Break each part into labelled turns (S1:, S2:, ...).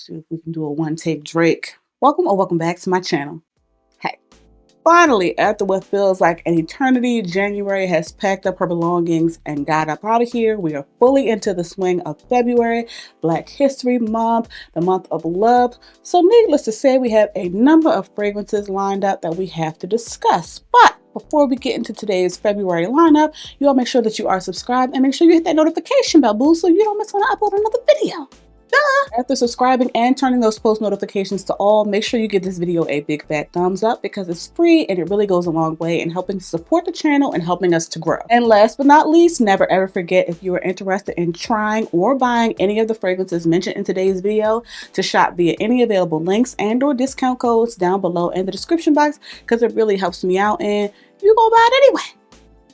S1: See if we can do a one take Drake. Welcome or welcome back to my channel. Hey, finally, after what feels like an eternity, January has packed up her belongings and got up out of here. We are fully into the swing of February, Black History Month, the month of love. So needless to say, we have a number of fragrances lined up that we have to discuss. But before we get into today's February lineup, you all make sure that you are subscribed and make sure you hit that notification bell, boo, so you don't miss when I upload another video. After subscribing and turning those post notifications to all, make sure you give this video a big fat thumbs up because it's free and it really goes a long way in helping to support the channel and helping us to grow. And last but not least, never ever forget, if you are interested in trying or buying any of the fragrances mentioned in today's video, to shop via any available links and or discount codes down below in the description box, because it really helps me out and you go buy it anyway.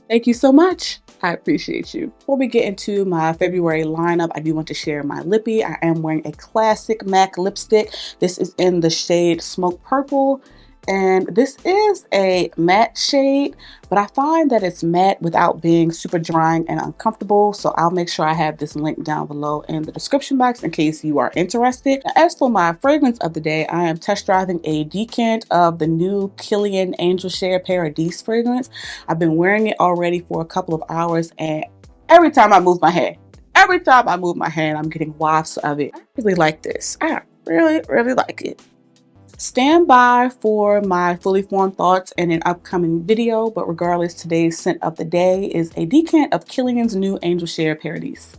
S1: Thank you so much. I appreciate you. Before we get into my February lineup, I do want to share my lippy. I am wearing a classic MAC lipstick. This is in the shade Smoke Purple, and this is a matte shade, but I find that it's matte without being super drying and uncomfortable, so I'll make sure I have this link down below in the description box in case you are interested. Now, as for my fragrance of the day, I am test driving a decant of the new Kilian Angel Share Paradis fragrance. I've been wearing it already for a couple of hours, and every time I move my hand, I'm getting wafts of it. I really like this. I really like it. Stand by for my fully formed thoughts in an upcoming video, but regardless, today's scent of the day is a decant of Kilian's new Angel Share Paradis.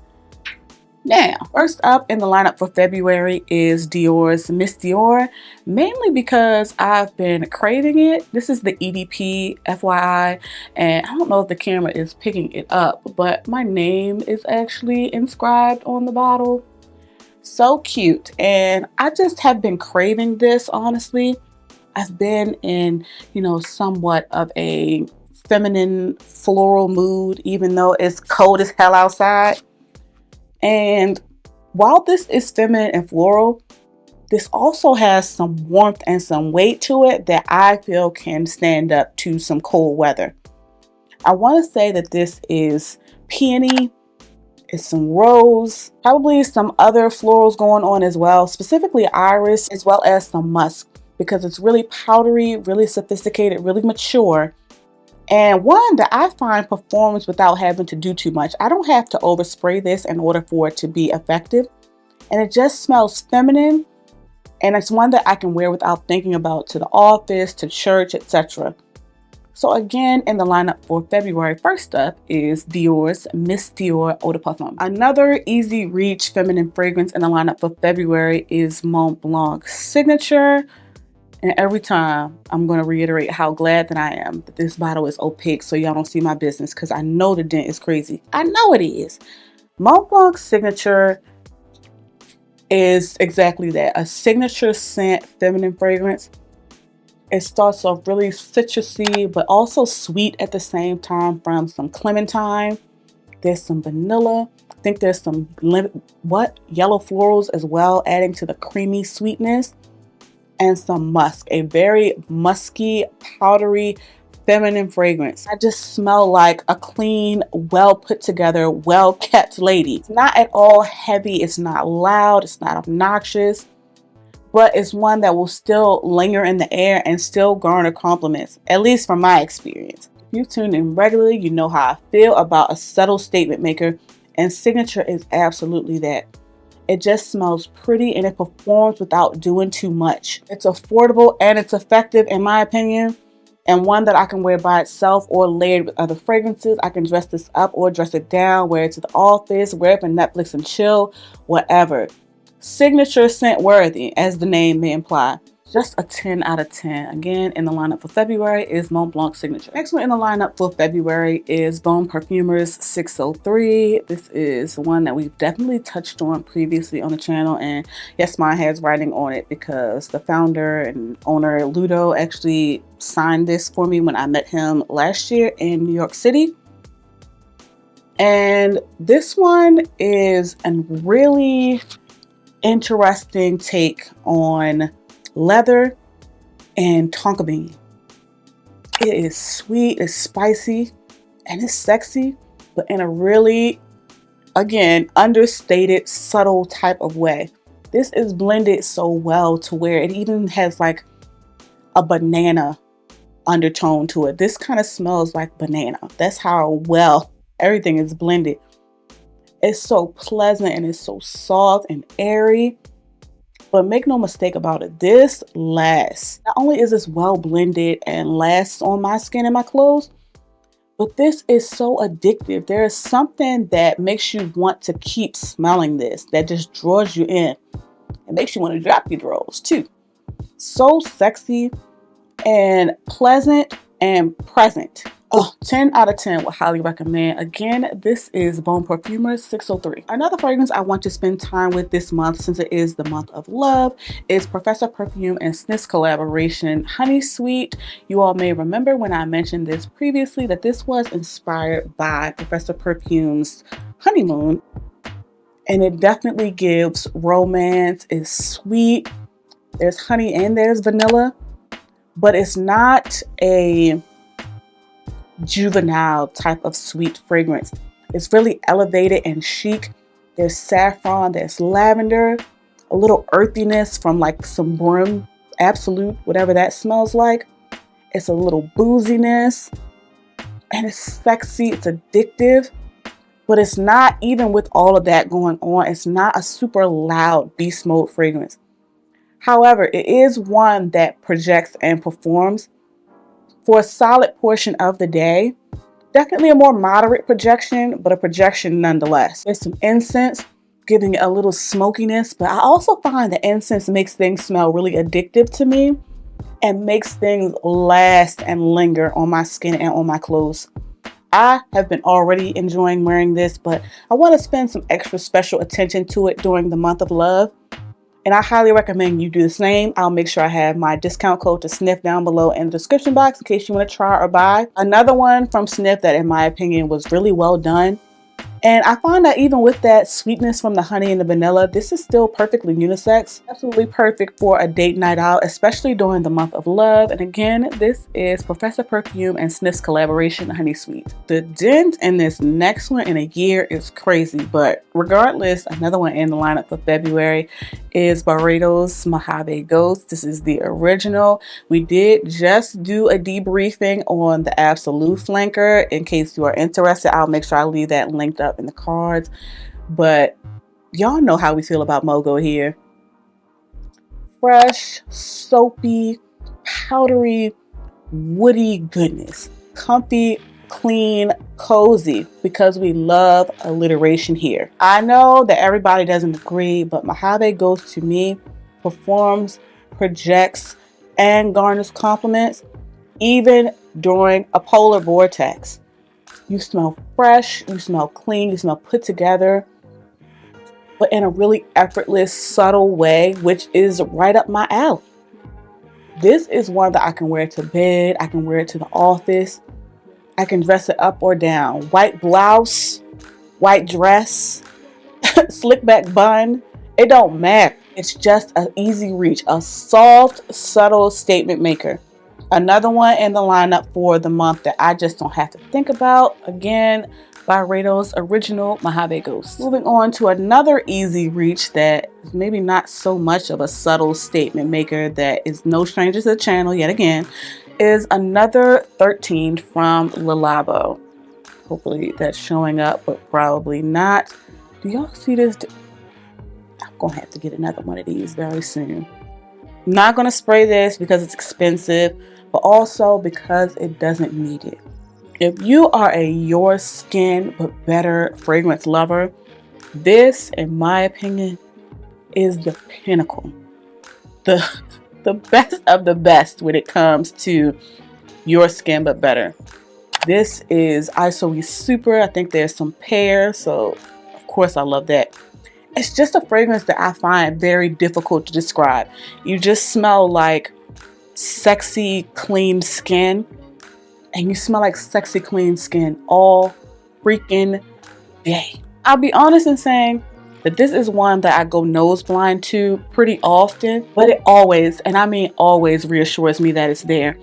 S1: Now, first up in the lineup for February is Dior's Miss Dior, mainly because I've been craving it. This is the EDP, FYI, and I don't know if the camera is picking it up, but my name is actually inscribed on the bottle. So cute, and I just have been craving this, honestly. I've been in, somewhat of a feminine floral mood, even though it's cold as hell outside. And while this is feminine and floral, this also has some warmth and some weight to it that I feel can stand up to some cold weather. I want to say that this is peony. It's some rose, probably some other florals going on as well, specifically iris, as well as some musk, because it's really powdery, really sophisticated, really mature, and one that I find performs without having to do too much. I don't have to overspray this in order for it to be effective, and it just smells feminine, and it's one that I can wear without thinking about to the office, to church, etc. So again, in the lineup for February, first up is Dior's Miss Dior Eau de Parfum. Another easy reach feminine fragrance in the lineup for February is Mont Blanc Signature. And every time I'm going to reiterate how glad that I am that this bottle is opaque so y'all don't see my business, because I know the dent is crazy. I know it is. Mont Blanc Signature is exactly that, a signature scent feminine fragrance. It starts off really citrusy, but also sweet at the same time, from some clementine. There's some vanilla. I think there's some yellow florals as well, adding to the creamy sweetness, and some musk. A very musky, powdery, feminine fragrance. I just smell like a clean, well put together, well kept lady. It's not at all heavy. It's not loud. It's not obnoxious. But it's one that will still linger in the air and still garner compliments, at least from my experience. If you tune in regularly, you know how I feel about a subtle statement maker, and Signature is absolutely that. It just smells pretty and it performs without doing too much. It's affordable and it's effective in my opinion, and one that I can wear by itself or layered with other fragrances. I can dress this up or dress it down, wear it to the office, wear it for Netflix and chill, whatever. Signature scent worthy, as the name may imply. Just a 10 out of 10. Again, in the lineup for February is Mont Blanc Signature. Next one in the lineup for February is Bon Perfumer's 603. This is one that we've definitely touched on previously on the channel, and yes, mine has writing on it because the founder and owner Ludo actually signed this for me when I met him last year in New York City. And this one is a really interesting take on leather and tonka bean. It is sweet, it's spicy, and it's sexy, but in a really, again, understated, subtle type of way. This is blended so well to where it even has like a banana undertone to it. This kind of smells like banana. That's how well everything is blended. It's so pleasant and it's so soft and airy. But make no mistake about it, this lasts. Not only is this well blended and lasts on my skin and my clothes, but this is so addictive. There is something that makes you want to keep smelling this, that just draws you in. It makes you want to drop your drawers too. So sexy and pleasant and present. Oh, 10 out of 10 would highly recommend. Again, this is Bon Parfumeur 603. Another fragrance I want to spend time with this month, since it is the month of love, is Professor Perfume and Sniff's collaboration, Honey Sweet. You all may remember when I mentioned this previously that this was inspired by Professor Perfume's Honeymoon. And it definitely gives romance. It's sweet. There's honey and there's vanilla. But it's not a juvenile type of sweet fragrance. It's really elevated and chic. There's saffron, there's lavender, a little earthiness from like some broom, absolute, whatever that smells like. It's a little booziness and it's sexy, it's addictive, but it's not, even with all of that going on, it's not a super loud beast mode fragrance. However, it is one that projects and performs for a solid portion of the day. Definitely a more moderate projection, but a projection nonetheless. There's some incense giving it a little smokiness, but I also find that incense makes things smell really addictive to me and makes things last and linger on my skin and on my clothes. I have been already enjoying wearing this, but I want to spend some extra special attention to it during the month of love. And I highly recommend you do the same. I'll make sure I have my discount code to Sniff down below in the description box in case you want to try or buy. Another one from Sniff that in my opinion was really well done. And I find that even with that sweetness from the honey and the vanilla, this is still perfectly unisex. Absolutely perfect for a date night out, especially during the month of love. And again, this is Professor Perfume and Sniff's collaboration, Honey Sweet. The dent in this next one in a year is crazy, but regardless, another one in the lineup for February is Barredo's Mojave Ghost. This is the original. We did just do a debriefing on the Absolute Flanker. In case you are interested, I'll make sure I leave that linked up in the cards. But y'all know how we feel about Mogo here. Fresh, soapy, powdery, woody goodness. Comfy, clean, cozy, because we love alliteration here. I know that everybody doesn't agree, but Mojave Ghost to me performs, projects, and garners compliments even during a polar vortex. You smell fresh, you smell clean, you smell put together, but in a really effortless, subtle way, which is right up my alley. This is one that I can wear to bed, I can wear it to the office, I can dress it up or down. White blouse, white dress, slick back bun, it don't matter. It's just an easy reach, a soft, subtle statement maker. Another one in the lineup for the month that I just don't have to think about. Again, Barredo's original Mojave Ghost. Moving on to another easy reach that is maybe not so much of a subtle statement maker, that is no stranger to the channel yet again, is another 13 from Le Labo. Hopefully that's showing up, but probably not. Do y'all see this? I'm gonna have to get another one of these very soon. I'm not gonna spray this because it's expensive, but also because it doesn't need it. If you are a your skin but better fragrance lover, this, in my opinion, is the pinnacle. The best of the best when it comes to your skin but better. This is ISOE Super. I think there's some pear, so of course I love that. It's just a fragrance that I find very difficult to describe. You just smell like sexy, clean skin. And you smell like sexy, clean skin all freaking day. I'll be honest in saying that this is one that I go nose blind to pretty often. But it always, and I mean always, reassures me that it's there.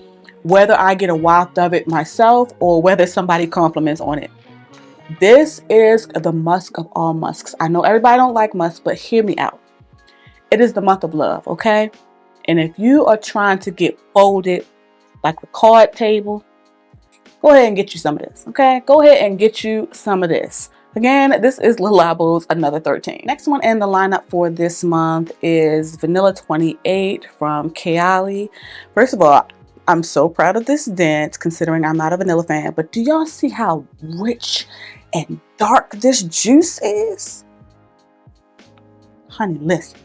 S1: Whether I get a waft of it myself or whether somebody compliments on it. This is the musk of all musks. I know everybody don't like musk, but hear me out. It is the month of love, okay? And if you are trying to get folded like the card table, go ahead and get you some of this, okay? Go ahead and get you some of this. Again, this is Le Labo's Another 13. Next one in the lineup for this month is Vanilla 28 from Kayali. First of all, I'm so proud of this dent considering I'm not a vanilla fan, but do y'all see how rich and dark this juice is? Honey, listen.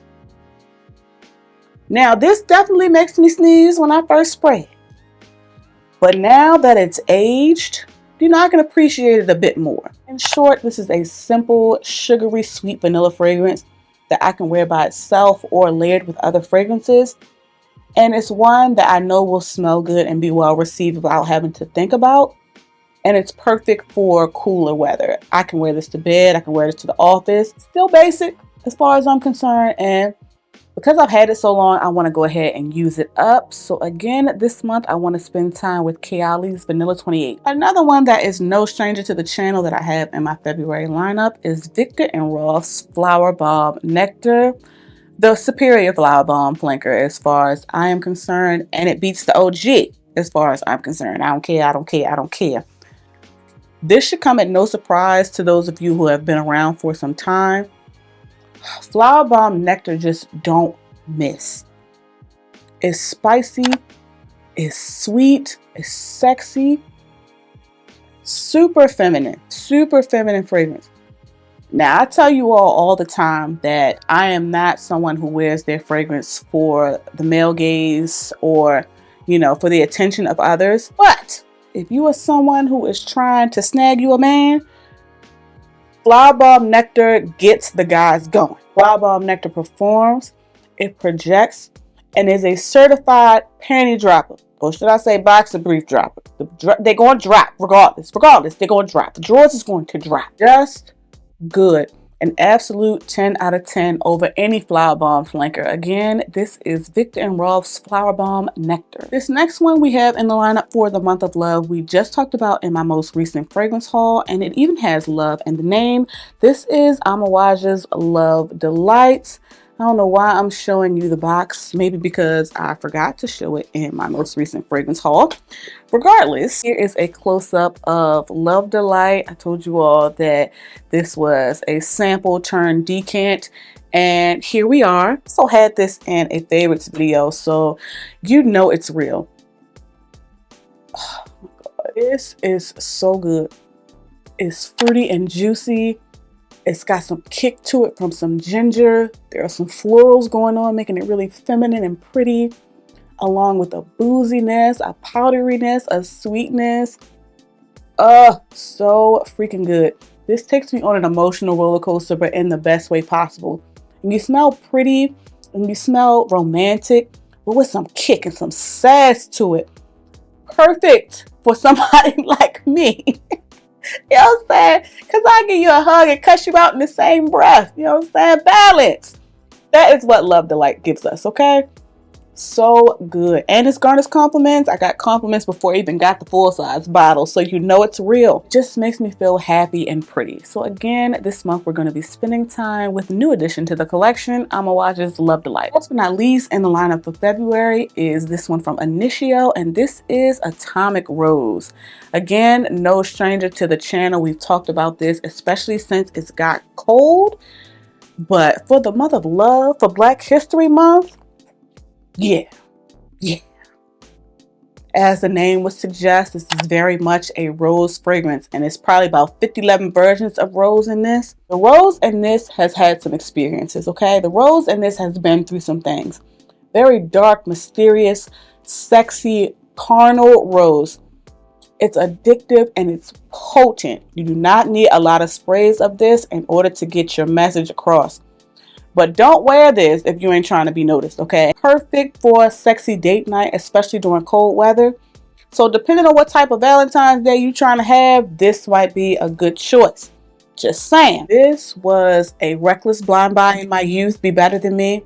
S1: Now, this definitely makes me sneeze when I first spray it. But now that it's aged, you know, I can appreciate it a bit more. In short, this is a simple, sugary, sweet vanilla fragrance that I can wear by itself or layered with other fragrances. And it's one that I know will smell good and be well received without having to think about. And it's perfect for cooler weather. I can wear this to bed, I can wear this to the office. Still basic as far as I'm concerned, and because I've had it so long, I want to go ahead and use it up. So again, this month I want to spend time with Kayali's Vanilla 28. Another one that is no stranger to the channel that I have in my February lineup is Viktor & Rolf's Flower Bomb Nectar, the superior flower bomb flanker as far as I am concerned, and it beats the OG as far as I'm concerned. I don't care, I don't care, I don't care. This should come at no surprise to those of you who have been around for some time. Flower Bomb Nectar just don't miss. It's spicy, it's sweet, it's sexy, super feminine fragrance. Now, I tell you all the time that I am not someone who wears their fragrance for the male gaze or, you know, for the attention of others. But if you are someone who is trying to snag you a man, Flower Bomb Nectar gets the guys going. Flower Bomb Nectar performs, it projects, and is a certified panty dropper. Or should I say boxer brief dropper. They're going to drop regardless. They're going to drop. The drawers is going to drop. Just good. An absolute 10 out of 10 over any Flower Bomb flanker. Again, this is Viktor & Rolf's Flower Bomb Nectar. This next one we have in the lineup for the month of love, we just talked about in my most recent fragrance haul, and it even has love in the name. This is Amawaja's Love Delights. I don't know why I'm showing you the box, maybe because I forgot to show it in my most recent fragrance haul. Regardless, here is a close-up of Love Delight. I told you all that this was a sample turned decant, and here we are. So had this in a favorites video, so you know it's real. Oh my God, this is so good. It's fruity and juicy. It's got some kick to it from some ginger. There are some florals going on, making it really feminine and pretty, along with a booziness, a powderiness, a sweetness. So freaking good. This takes me on an emotional roller coaster, but in the best way possible. And you smell pretty, and you smell romantic, but with some kick and some sass to it. Perfect for somebody like me. You know what I'm saying? Because I give you a hug and cuss you out in the same breath. You know what I'm saying? Balance. That is what Love Delight gives us, okay? So good. And it's garnished compliments. I got compliments before I even got the full-size bottle, so you know it's real. It just makes me feel happy and pretty. So again, this month we're going to be spending time with a new addition to the collection, Amawaja's Love Delight. Last but not least in the lineup for February is this one from Initio, and this is Atomic Rose. Again, no stranger to the channel. We've talked about this, especially since it's got cold. But for the month of love, for Black History Month, yeah. As the name would suggest, this is very much a rose fragrance, and it's probably about 11 versions of rose in this. The rose in this has had some experiences, okay? The rose in this has been through some things. Very dark, mysterious, sexy, carnal rose. It's addictive and it's potent. You do not need a lot of sprays of this in order to get your message across. But don't wear this if you ain't trying to be noticed, okay? Perfect for a sexy date night, especially during cold weather. So depending on what type of Valentine's Day you're trying to have, this might be a good choice. Just saying. This was a reckless blind buy in my youth. Be better than me.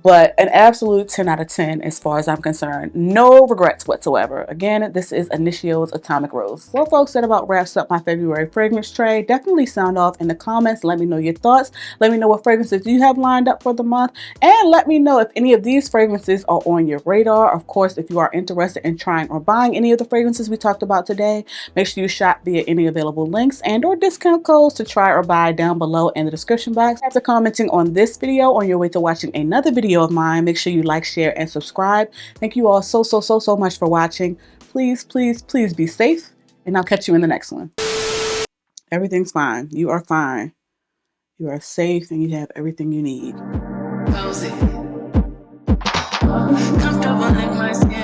S1: But an absolute 10 out of 10 as far as I'm concerned. No regrets whatsoever. Again, this is Initio's Atomic Rose. Well, folks, that about wraps up my February fragrance tray. Definitely sound off in the comments. Let me know your thoughts. Let me know what fragrances you have lined up for the month. And let me know if any of these fragrances are on your radar. Of course, if you are interested in trying or buying any of the fragrances we talked about today, make sure you shop via any available links and or discount codes to try or buy down below in the description box. After commenting on this video on your way to watching another video of mine, make sure you like, share, and subscribe. Thank you all so much for watching. Please be safe, and I'll catch you in the next one. Everything's fine. You are fine. You are safe, and you have everything you need. Comfortable in my skin.